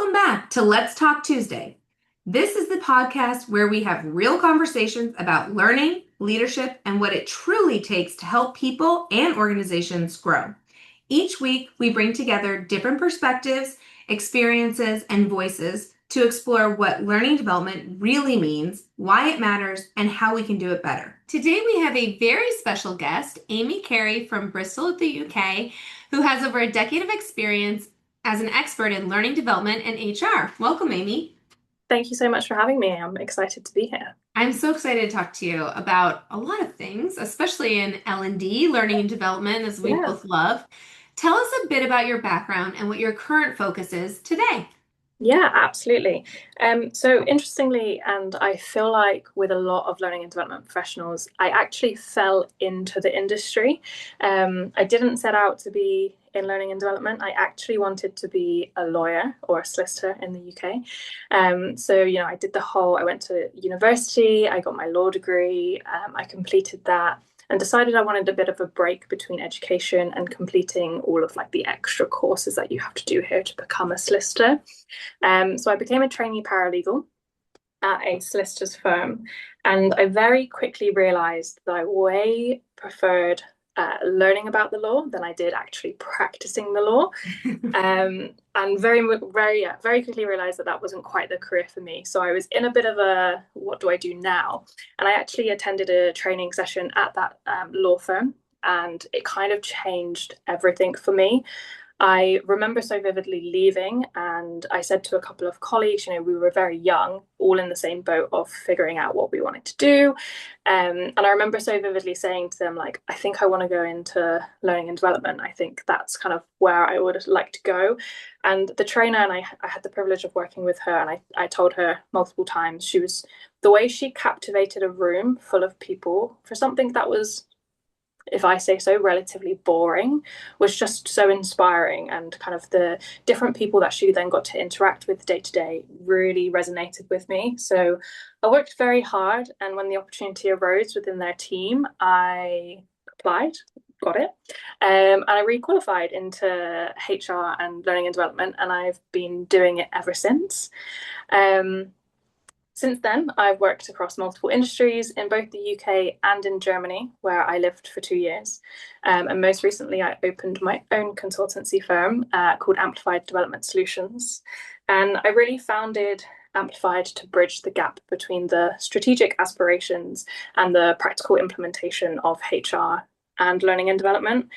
Welcome back to Let's Talk Tuesday. This is the podcast where we have real conversations about learning, leadership, and what it truly takes to help people and organizations grow. Each week, we bring together different perspectives, experiences, and voices to explore what learning development really means, why it matters, and how we can do it better. Today, we have a very special guest, Amy Carey from Bristol, the UK, who has over a decade of experience as an expert in learning development and HR. Welcome, Amy. Thank you so much for having me. I'm excited to be here. I'm so excited to talk to you about a lot of things, especially in L&D, learning and development, as we Yeah. both love. Tell us a bit about your background and what your current focus is today. Yeah, absolutely. So interestingly, and I feel like with a lot of learning and development professionals, I actually fell into the industry. I didn't set out to be in learning and development. I actually wanted to be a lawyer or a solicitor in the UK. I did I went to university, I got my law degree, I completed that and decided I wanted a bit of a break between education and completing all of like the extra courses that you have to do here to become a solicitor. So I became a trainee paralegal at a solicitor's firm, and I very quickly realized that I way preferred learning about the law than I did actually practicing the law. And very quickly realized that that wasn't quite the career for me. So I was in a bit of a what do I do now? And I actually attended a training session at that law firm, and it kind of changed everything for me. I remember so vividly leaving, and I said to a couple of colleagues, we were very young, all in the same boat of figuring out what we wanted to do. And I remember so vividly saying to them, like, I think I want to go into learning and development. I think that's kind of where I would like to go. And the trainer, and I had the privilege of working with her, and I told her multiple times, the way she captivated a room full of people for something that was, if I say so, relatively boring, was just so inspiring. And kind of the different people that she then got to interact with day to day really resonated with me. So I worked very hard. And when the opportunity arose within their team, I applied, got it. And I requalified into HR and learning and development. And I've been doing it ever since. Um, since then, I've worked across multiple industries in both the UK and in Germany, where I lived for 2 years. And most recently, I opened my own consultancy firm called Amplified Development Solutions. And I really founded Amplified to bridge the gap between the strategic aspirations and the practical implementation of HR and learning and development.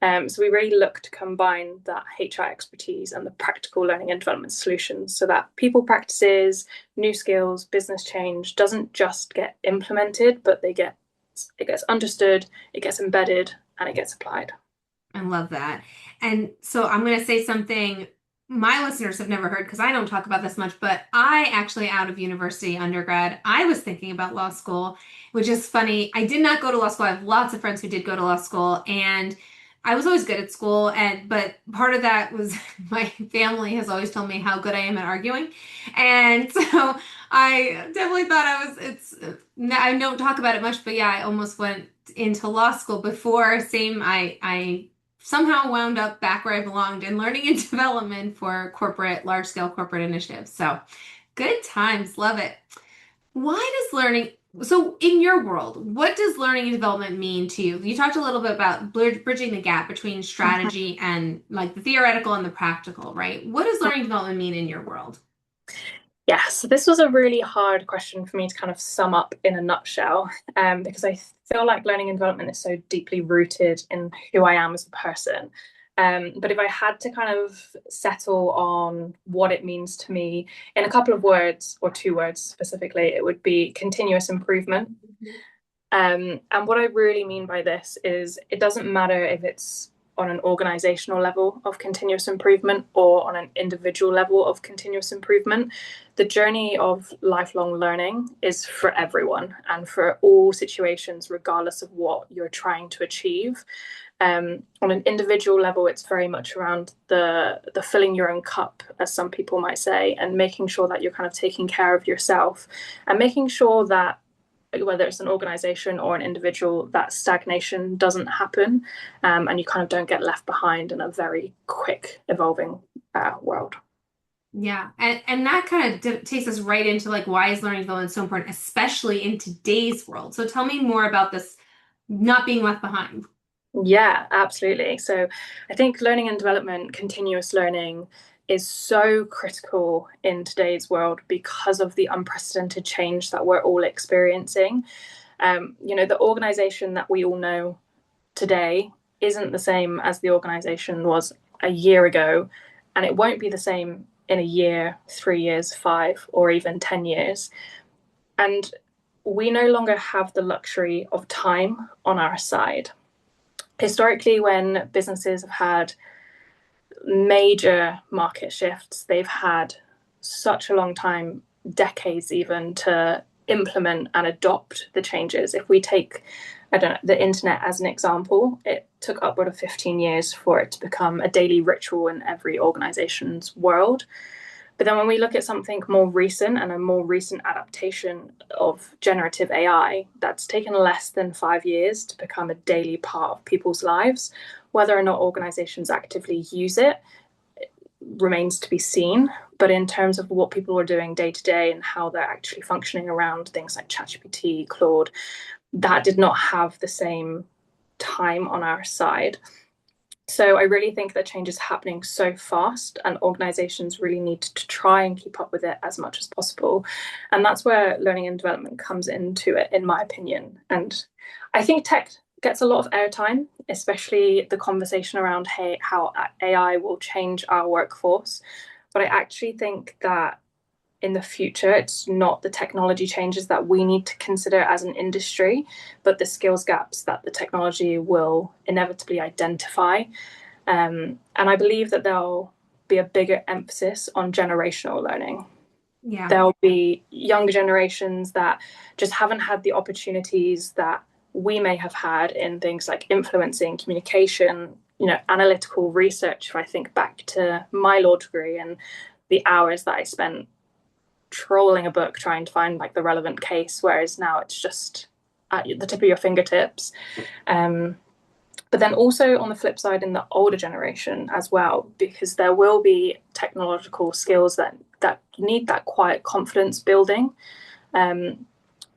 So we really look to combine that HR expertise and the practical learning and development solutions so that people practices, new skills, business change doesn't just get implemented, but it gets understood, it gets embedded, and it gets applied. I love that. And so I'm going to say something my listeners have never heard because I don't talk about this much, but I actually, out of university undergrad, I was thinking about law school, which is funny. I did not go to law school. I have lots of friends who did go to law school, and I was always good at school, but part of that was my family has always told me how good I am at arguing. And so I definitely thought I don't talk about it much, but yeah, I almost went into law school before. Same, I somehow wound up back where I belonged in learning and development for large scale corporate initiatives. So good times, love it. So in your world, what does learning and development mean to you? You talked a little bit about bridging the gap between strategy and like the theoretical and the practical, right? What does learning and development mean in your world? Yeah, so this was a really hard question for me to kind of sum up in a nutshell, because I feel like learning and development is so deeply rooted in who I am as a person. But if I had to kind of settle on what it means to me in a couple of words, or two words specifically, it would be continuous improvement. And what I really mean by this is it doesn't matter if it's on an organizational level of continuous improvement or on an individual level of continuous improvement. The journey of lifelong learning is for everyone and for all situations, regardless of what you're trying to achieve. On an individual level, it's very much around the filling your own cup, as some people might say, and making sure that you're kind of taking care of yourself and making sure that whether it's an organization or an individual, that stagnation doesn't happen, and you kind of don't get left behind in a very quick evolving world. Yeah. And that kind of takes us right into like why is learning development so important, especially in today's world. So tell me more about this not being left behind. Yeah, absolutely. So I think learning and development, continuous learning is so critical in today's world because of the unprecedented change that we're all experiencing. The organization that we all know today isn't the same as the organization was a year ago, and it won't be the same in a year, 3 years, five, or even 10 years. And we no longer have the luxury of time on our side. Historically, when businesses have had major market shifts, they've had such a long time, decades even, to implement and adopt the changes. If we take, I don't know, the internet as an example, it took upward of 15 years for it to become a daily ritual in every organization's world. But then when we look at something more recent and a more recent adaptation of generative AI, that's taken less than 5 years to become a daily part of people's lives. Whether or not organizations actively use it remains to be seen. But in terms of what people are doing day to day and how they're actually functioning around things like ChatGPT, Claude, that did not have the same time on our side. So I really think that change is happening so fast, and organizations really need to try and keep up with it as much as possible. And that's where learning and development comes into it, in my opinion. And I think tech gets a lot of airtime, especially the conversation around, hey, how AI will change our workforce. But I actually think that in the future, it's not the technology changes that we need to consider as an industry, but the skills gaps that the technology will inevitably identify. And I believe that there'll be a bigger emphasis on generational learning. Yeah. There'll be younger generations that just haven't had the opportunities that we may have had in things like influencing, communication, analytical research. If I think back to my law degree and the hours that I spent trolling a book trying to find like the relevant case, whereas now it's just at the tip of your fingertips. Um, but then also on the flip side, in the older generation as well, because there will be technological skills that need that quiet confidence building. Um,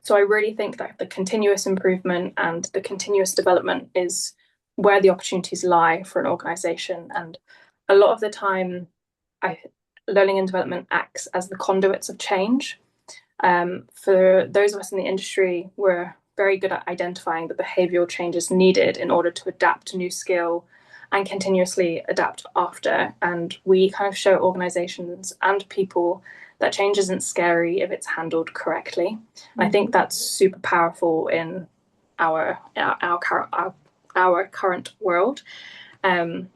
so I really think that the continuous improvement and the continuous development is where the opportunities lie for an organization. And a lot of the time, I learning and development acts as the conduits of change. For those of us in the industry, we're very good at identifying the behavioral changes needed in order to adapt a new skill and continuously adapt after. And we kind of show organizations and people that change isn't scary if it's handled correctly. And I think that's super powerful in our current world, and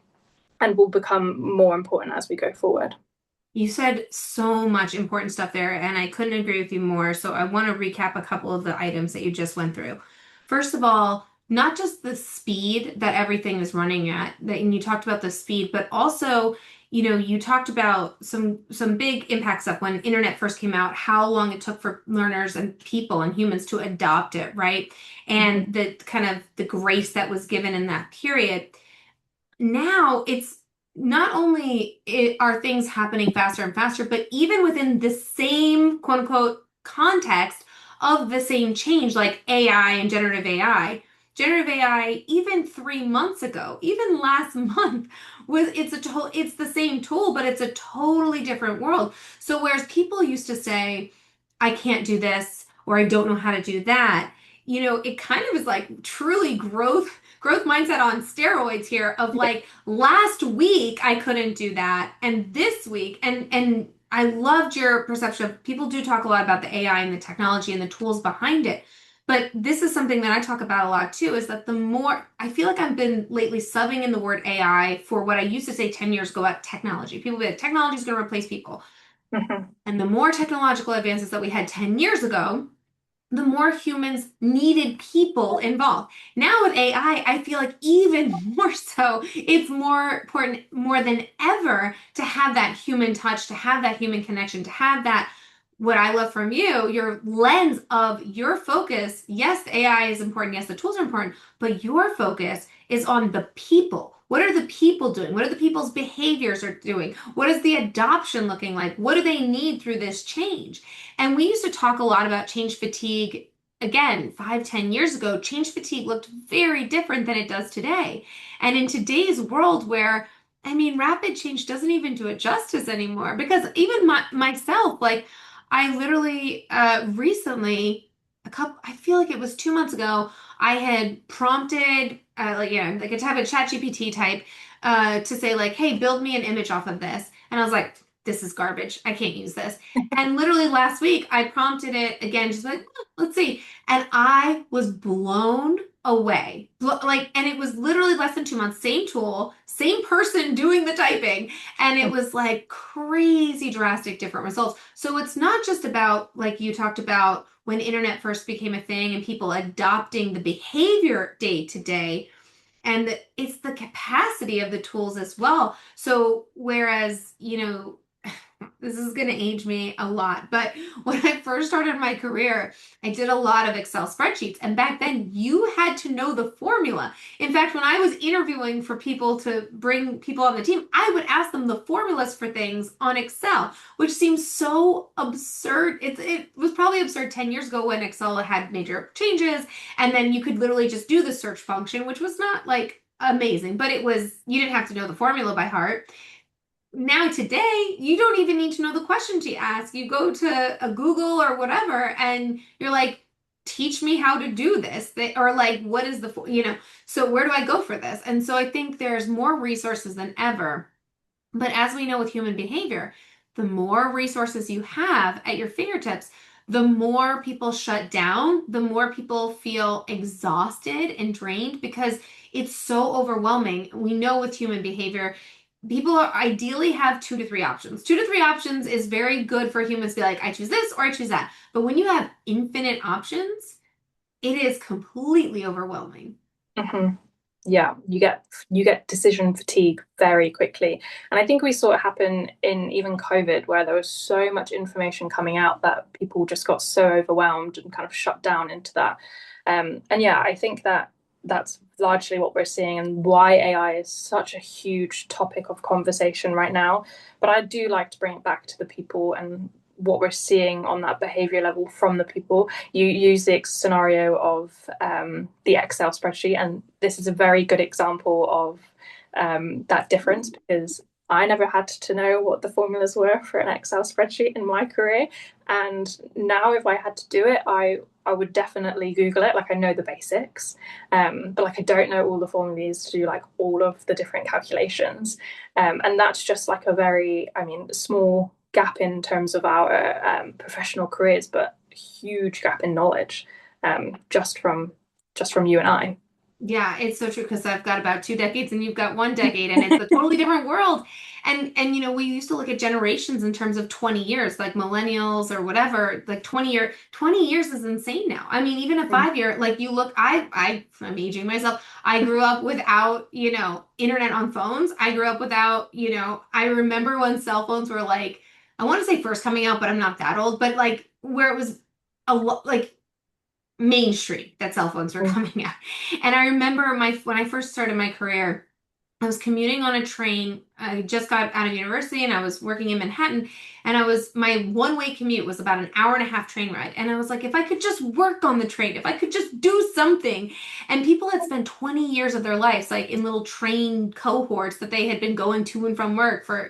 will become more important as we go forward. You said so much important stuff there, and I couldn't agree with you more. So I want to recap a couple of the items that you just went through. First of all, not just the speed that everything is running at, that and you talked about the speed, but also, you talked about some big impacts of when internet first came out, how long it took for learners and people and humans to adopt it, right? And the kind of the grace that was given in that period. Now it's not only are things happening faster and faster, but even within the same quote unquote context of the same change, like AI and generative AI, even 3 months ago, even last month, it's the same tool, but it's a totally different world. So whereas people used to say, I can't do this or I don't know how to do that, it kind of is like truly growth mindset on steroids here of like last week I couldn't do that and this week and I loved your perception of people do talk a lot about the AI and the technology and the tools behind it. But this is something that I talk about a lot too, is that the more I feel like I've been lately subbing in the word AI for what I used to say 10 years ago about technology. People be like, technology is going to replace people. Mm-hmm. And the more technological advances that we had 10 years ago, the more humans needed people involved. Now with AI, I feel like even more so, it's more important, more than ever, to have that human touch, to have that human connection, to have that, what I love from you, your lens of your focus. Yes, the AI is important. Yes, the tools are important, but your focus is on the people. What are the people doing? What are the people's behaviors are doing? What is the adoption looking like? What do they need through this change? And we used to talk a lot about change fatigue. Again, 5, 10 years ago, change fatigue looked very different than it does today. And in today's world where I mean, rapid change doesn't even do it justice anymore because even myself, like I literally recently, I feel like it was 2 months ago, I had prompted like a type of chat GPT type to say like, hey, build me an image off of this. And I was like, this is garbage. I can't use this. And literally last week I prompted it again, just like, let's see. And I was blown away. Like, and it was literally less than 2 months, same tool, same person doing the typing. And it was like crazy drastic different results. So it's not just about, like you talked about when internet first became a thing and people adopting the behavior day to day, and it's the capacity of the tools as well. So whereas, this is going to age me a lot, but when I first started my career, I did a lot of Excel spreadsheets. And back then, you had to know the formula. In fact, when I was interviewing for people to bring people on the team, I would ask them the formulas for things on Excel, which seems so absurd. It was probably absurd 10 years ago when Excel had major changes. And then you could literally just do the search function, which was not like amazing, but you didn't have to know the formula by heart. Now today, you don't even need to know the questions you ask. You go to a Google or whatever, and you're like, teach me how to do this. Or like, what is so where do I go for this? And so I think there's more resources than ever. But as we know with human behavior, the more resources you have at your fingertips, the more people shut down, the more people feel exhausted and drained because it's so overwhelming. We know with human behavior, people ideally have 2 to 3 options. 2 to 3 options is very good for humans to be like, I choose this or I choose that. But when you have infinite options, it is completely overwhelming. Hmm. Yeah, you get decision fatigue very quickly. And I think we saw it happen in even COVID, where there was so much information coming out that people just got so overwhelmed and kind of shut down into that. And yeah, I think that that's largely what we're seeing and why AI is such a huge topic of conversation right now. But I do like to bring it back to the people and what we're seeing on that behavior level from the people. You use the scenario of the Excel spreadsheet, and this is a very good example of that difference because I never had to know what the formulas were for an Excel spreadsheet in my career. And now, if I had to do it, I would definitely Google it. Like I know the basics, but like I don't know all the formulas to do like all of the different calculations. And that's just like a very, I mean, small gap in terms of our professional careers, but huge gap in knowledge just from you and I. Yeah, it's so true because I've got about 2 decades and you've got 1 decade and it's a totally different world. And we used to look at generations in terms of 20 years, like millennials or whatever, like 20 years is insane now. I mean, even a 5 year, like you look, I'm aging myself. I grew up without, internet on phones. I grew up without, I remember when cell phones were like, I want to say first coming out, but I'm not that old, but like where it was a lot like mainstream that cell phones were coming out. And I remember when I first started my career, I was commuting on a train. I just got out of university and I was working in Manhattan. And my one-way commute was about an hour and a half train ride. And I was like, if I could just work on the train, if I could just do something. And people had spent 20 years of their lives like in little train cohorts that they had been going to and from work for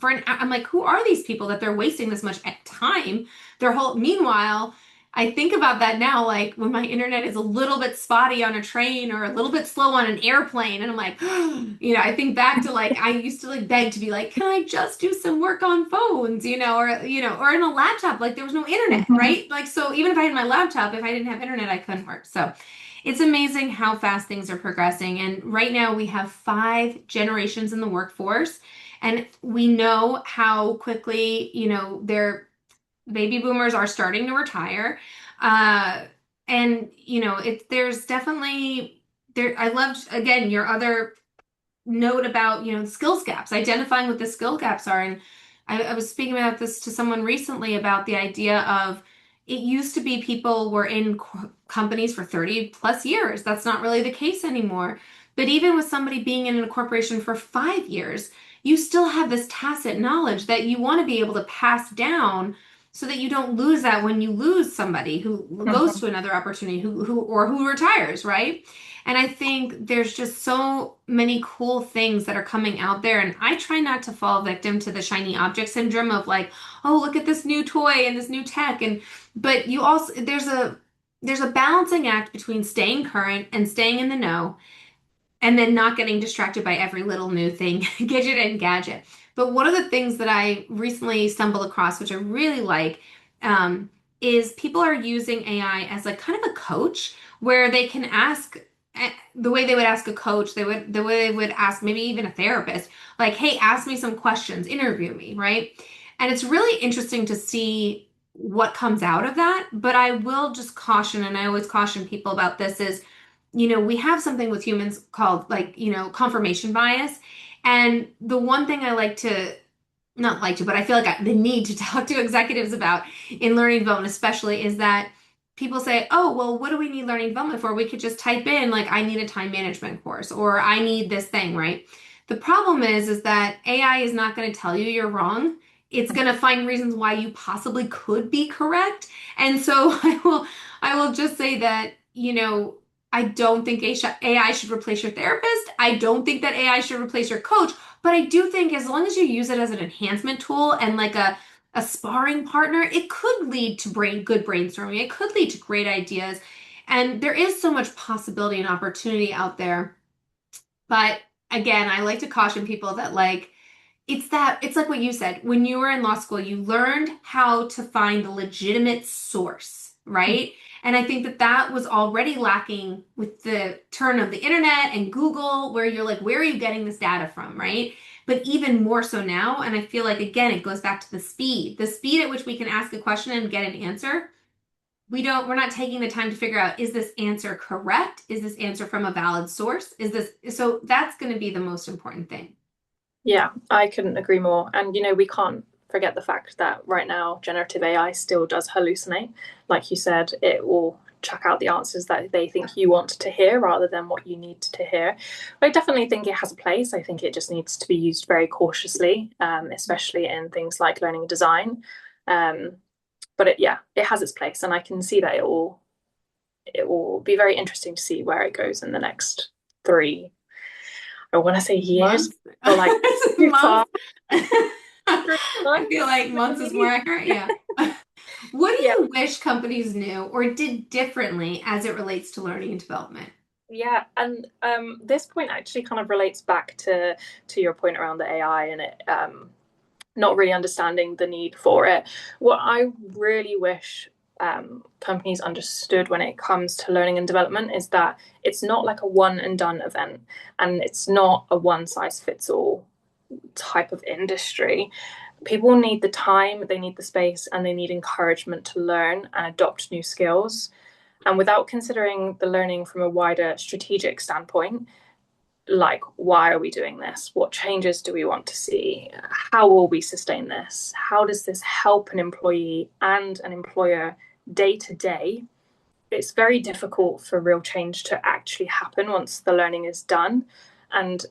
I'm like, who are these people that they're wasting this much time? Meanwhile, I think about that now, like when my internet is a little bit spotty on a train or a little bit slow on an airplane, and I'm like, I think back to like I used to like beg to be like, can I just do some work on phones, or in a laptop, like there was no internet, Mhm. right? Like so even if I had my laptop, if I didn't have internet, I couldn't work. So it's amazing how fast things are progressing. And right now we have 5 generations in the workforce, and we know how quickly, baby boomers are starting to retire. Uh, and there's definitely there. I loved again your other note about the skills gaps, identifying what the skill gaps are. And I was speaking about this to someone recently about the idea of it used to be people were in companies for 30 plus years. That's not really the case anymore. But even with somebody being in a corporation for 5 years, you still have this tacit knowledge that you want to be able to pass down so that you don't lose that when you lose somebody who goes Mhm. to another opportunity who retires, right? And I think there's just so many cool things that are coming out there. And I try not to fall victim to the shiny object syndrome of like, oh, look at this new toy and this new tech. And but you also there's a balancing act between staying current and staying in the know and then not getting distracted by every little new thing, gadget and gadget. But one of the things that I recently stumbled across, which I really like, um, is people are using AI as like kind of a coach where they can ask the way they would ask a coach, the way they would ask maybe even a therapist, like, hey, ask me some questions, interview me, right? And it's really interesting to see what comes out of that. But I will just caution, and I always caution people about this is we have something with humans called like, confirmation bias. And the one thing I like to, not like to, but I feel like the need to talk to executives about in learning development, especially, is that people say, oh, well, what do we need learning development for? We could just type in, like, I need a time management course or I need this thing, right? The problem is that AI is not going to tell you you're wrong. It's going to find reasons why you possibly could be correct. And so I will just say that, I don't think AI should replace your therapist. I don't think that AI should replace your coach. But I do think as long as you use it as an enhancement tool and like a sparring partner, it could lead to good brainstorming. It could lead to great ideas. And there is so much possibility and opportunity out there. But again, I like to caution people that like it's like what you said. When you were in law school, you learned how to find the legitimate source, right? And I think that that was already lacking with the turn of the internet and Google, where you're like, where are you getting this data from, right? But even more so now, and I feel like again, it goes back to the speed at which we can ask a question and get an answer. We're not taking the time to figure out, is this answer correct? Is this answer from a valid source? So that's going to be the most important thing. Yeah, I couldn't agree more. And we can't forget the fact that right now generative AI still does hallucinate. Like you said, it will chuck out the answers that they think you want to hear rather than what you need to hear. But I definitely think it has a place. I think it just needs to be used very cautiously, especially in things like learning and design. Um, but it has its place, and I can see that it will be very interesting to see where it goes in the next three. I want to say years, Months? or like too far. Months? 3 months, I feel like months is more maybe. accurate. Yeah. What do Yeah, you wish companies knew or did differently as it relates to learning and development? yeah, and this point actually kind of relates back to your point around the AI and it not really understanding the need for it. What I really wish companies understood when it comes to learning and development is that it's not like a one and done event, and it's not a one size fits all type of industry. People need the time, they need the space, and they need encouragement to learn and adopt new skills. And without considering the learning from a wider strategic standpoint, like, why are we doing this? What changes do we want to see? How will we sustain this? How does this help an employee and an employer day to day? It's very difficult for real change to actually happen once the learning is done. And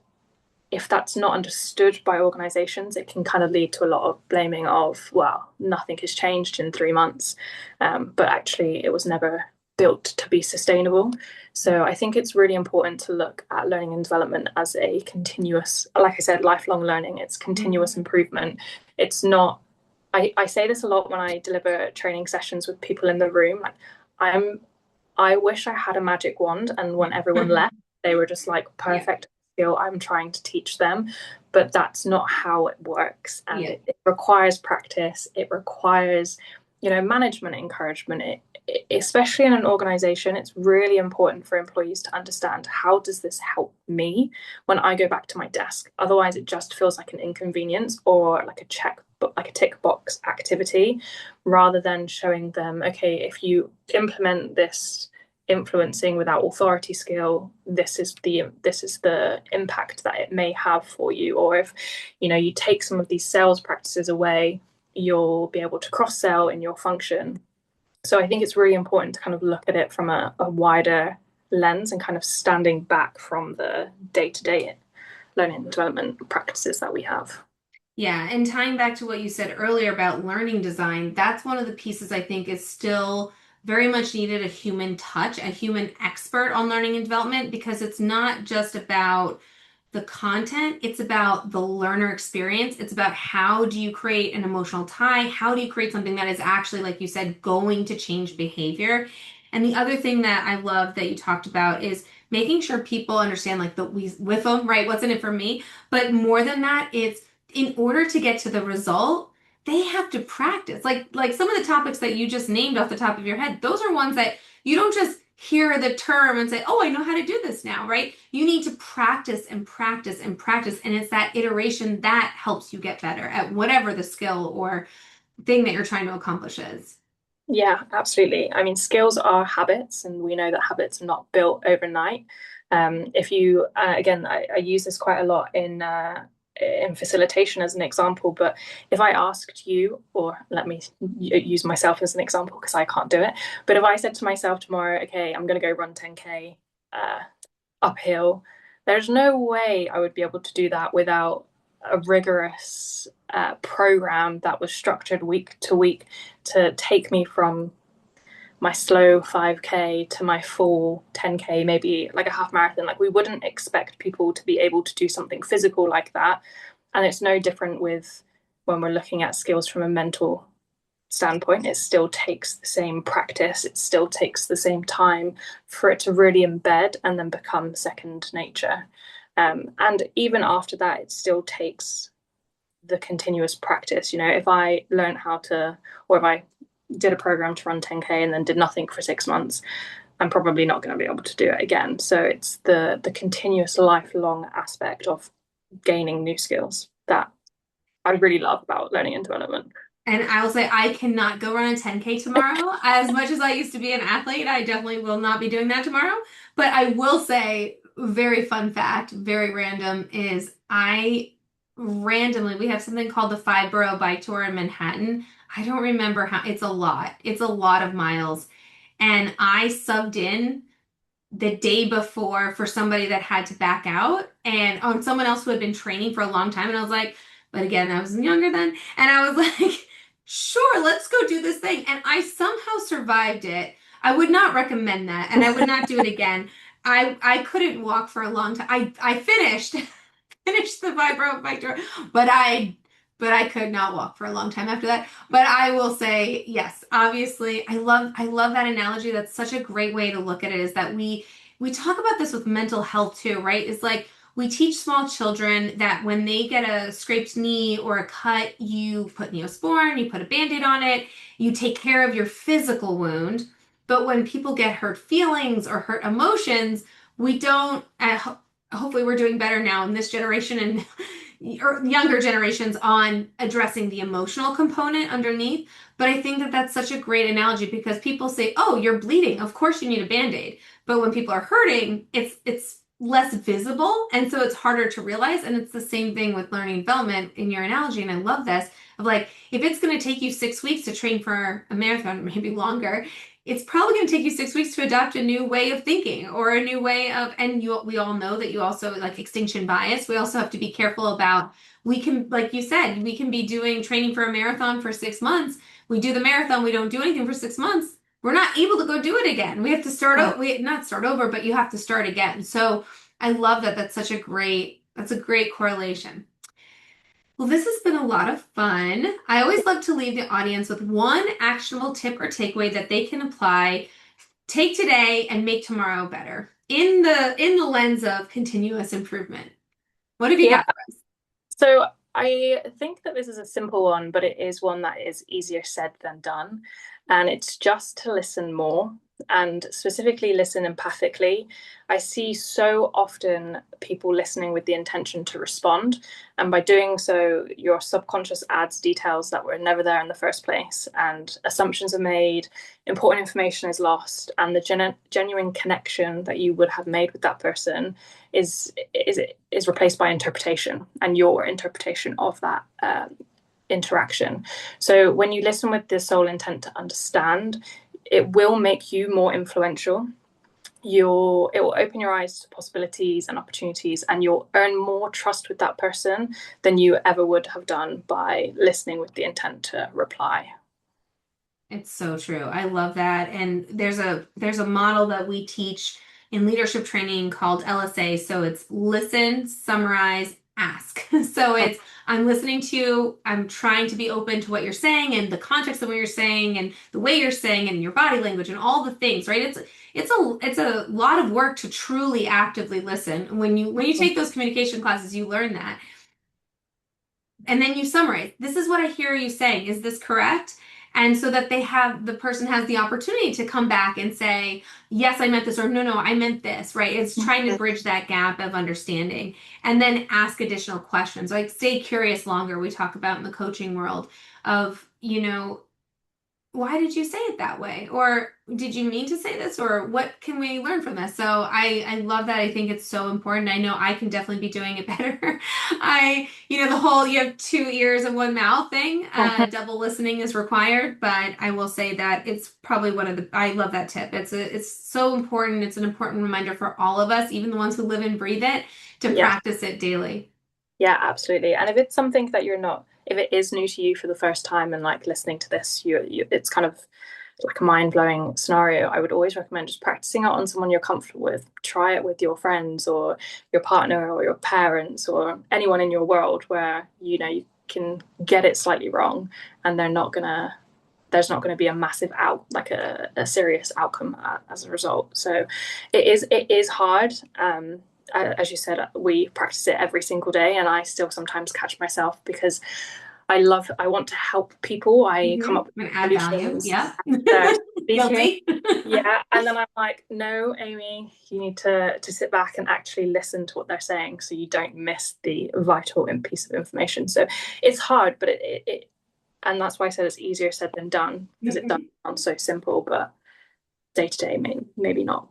if that's not understood by organizations, it can kind of lead to a lot of blaming of, well, nothing has changed in 3 months. But actually, it was never built to be sustainable. So I think it's really important to look at learning and development as a continuous, like I said, lifelong learning. It's continuous Mhm. improvement. It's not, I say this a lot when I deliver training sessions with people in the room. Like, I'm I wish I had a magic wand, and when everyone left, they were just like Yeah. perfect skill I'm trying to teach them. But that's not how it works. And Yeah. it requires practice, it requires, management encouragement. Especially in an organization, it's really important for employees to understand, how does this help me when I go back to my desk? Otherwise, it just feels like an inconvenience or like a like a tick box activity, rather than showing them, okay, if you implement this influencing without authority skill, this is the impact that it may have for you. Or if you take some of these sales practices away, you'll be able to cross sell in your function. So I think it's really important to kind of look at it from a wider lens and kind of standing back from the day-to-day learning and development practices that we have. Yeah, and tying back to what you said earlier about learning design, that's one of the pieces I think is still very much needed a human touch, a human expert on learning and development, because it's not just about the content, it's about the learner experience. It's about how do you create an emotional tie? How do you create something that is actually, like you said, going to change behavior? And the other thing that I love that you talked about is making sure people understand like the we with them, right? What's in it for me? But more than that, it's in order to get to the result, they have to practice. Like some of the topics that you just named off the top of your head, those are ones that you don't just hear the term and say, "Oh, I know how to do this now," right? You need to practice and practice and practice, and it's that iteration that helps you get better at whatever the skill or thing that you're trying to accomplish is. Yeah, absolutely. I mean, skills are habits, and we know that habits are not built overnight. If you, again, I use this quite a lot in facilitation as an example, but if I asked you, or let me use myself as an example because I can't do it, but if I said to myself tomorrow, okay, I'm going to go run 10K uphill, there's no way I would be able to do that without a rigorous program that was structured week to week to take me from my slow 5K to my full 10K, maybe like a half marathon. Like, we wouldn't expect people to be able to do something physical like that. And it's no different with when we're looking at skills from a mental standpoint. It still takes the same practice, it still takes the same time for it to really embed and then become second nature. And even after that, it still takes the continuous practice. You know, if I learned how to, or if I did a program to run 10K and then did nothing for 6 months, I'm probably not going to be able to do it again. So it's the continuous lifelong aspect of gaining new skills that I really love about learning and development. And I will say I cannot go run a 10K tomorrow. As much as I used to be an athlete, I definitely will not be doing that tomorrow. But I will say, very fun fact, very random, is I randomly, we have something called the Five Borough Bike Tour in Manhattan. I don't remember how, it's a lot. It's a lot of miles. And I subbed in the day before for somebody that had to back out and on someone else who had been training for a long time. And I was like, but again, I was younger then. And I was like, sure, let's go do this thing. And I somehow survived it. I would not recommend that. And I would not do it again. I couldn't walk for a long time. I finished finished the vibro bike tour, but I could not walk for a long time after that. But I will say, yes, obviously, I love that analogy. That's such a great way to look at it, is that we talk about this with mental health too, right? It's like we teach small children that when they get a scraped knee or a cut, you put Neosporin, you put a Band-Aid on it, you take care of your physical wound. But when people get hurt feelings or hurt emotions, we don't, hopefully we're doing better now in this generation and or younger generations on addressing the emotional component underneath. But I think that that's such a great analogy because people say, "Oh, you're bleeding. Of course you need a Band-Aid." But when people are hurting, it's less visible, and so it's harder to realize. And it's the same thing with learning and development in your analogy. And I love this of like, if it's going to take you 6 weeks to train for a marathon, maybe longer, it's probably going to take you 6 weeks to adopt a new way of thinking or a new way of, and we all know that you also like extinction bias. We also have to be careful about, we can, like you said, we can be doing training for a marathon for 6 months. We do the marathon, we don't do anything for 6 months. We're not able to go do it again. We have to start over, we not start over, but you have to start again. So I love that. That's a great correlation. Well, this has been a lot of fun. I always love to leave the audience with one actionable tip or takeaway that they can apply, take today and make tomorrow better in the lens of continuous improvement. What have you Yeah. got? So I think that this is a simple one, but it is one that is easier said than done. And it's just to listen more and specifically listen empathically. I see so often people listening with the intention to respond. And by doing so, your subconscious adds details that were never there in the first place. And assumptions are made, important information is lost, and the genuine connection that you would have made with that person is replaced by interpretation and your interpretation of that interaction. So when you listen with the sole intent to understand, it will make you more influential. it will open your eyes to possibilities and opportunities, and you'll earn more trust with that person than you ever would have done by listening with the intent to reply. It's so true. I love that. And there's a model that we teach in leadership training called LSA. So it's listen, summarize, ask. So it's I'm listening to you, I'm trying to be open to what you're saying and the context of what you're saying and the way you're saying and your body language and all the things, right? It's a lot of work to truly actively listen. When you take those communication classes, you learn that. And then you summarize. This is what I hear you saying. Is this correct? And so that the person has the opportunity to come back and say, yes, I meant this, or no, no, I meant this, right? It's trying to bridge that gap of understanding and then ask additional questions. Like stay curious longer, we talk about in the coaching world of, why did you say it that way? Or did you mean to say this? Or what can we learn from this? So I love that. I think it's so important. I know I can definitely be doing it better. The whole you have two ears and one mouth thing, double listening is required, but I will say that it's probably I love that tip. It's so important. It's an important reminder for all of us, even the ones who live and breathe it, to Yeah. practice it daily. Yeah, absolutely. And if it's something that if it is new to you for the first time and like listening to this, it's kind of like a mind blowing scenario. I would always recommend just practicing it on someone you're comfortable with. Try it with your friends or your partner or your parents or anyone in your world where you can get it slightly wrong, and there's not gonna be a massive a serious outcome as a result. So it is hard. As you said, we practice it every single day, and I still sometimes catch myself because I want to help people. I come up with And add value. solutions. Yeah. Speaking, Guilty. yeah, and then I'm like, no, Amy, you need to sit back and actually listen to what they're saying, so you don't miss the vital piece of information. So it's hard, but and that's why I said it's easier said than done, because it does sound so simple, but day to day, maybe not.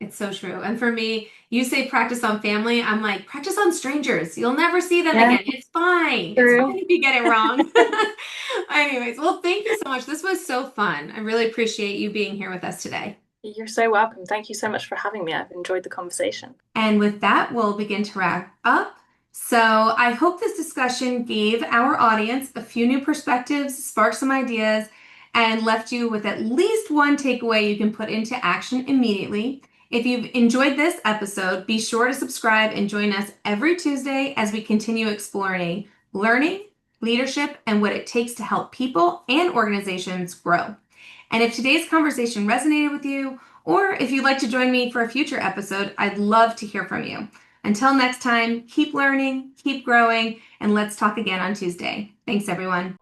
It's so true. And for me, you say practice on family. I'm like, practice on strangers. You'll never see them Yeah, again. It's fine. It's true. fine if you get it wrong. Anyways, well, thank you so much. This was so fun. I really appreciate you being here with us today. You're so welcome. Thank you so much for having me. I've enjoyed the conversation. And with that, we'll begin to wrap up. So I hope this discussion gave our audience a few new perspectives, sparked some ideas, and left you with at least one takeaway you can put into action immediately. If you've enjoyed this episode, be sure to subscribe and join us every Tuesday as we continue exploring learning, leadership, and what it takes to help people and organizations grow. And if today's conversation resonated with you, or if you'd like to join me for a future episode, I'd love to hear from you. Until next time, keep learning, keep growing, and let's talk again on Tuesday. Thanks, everyone.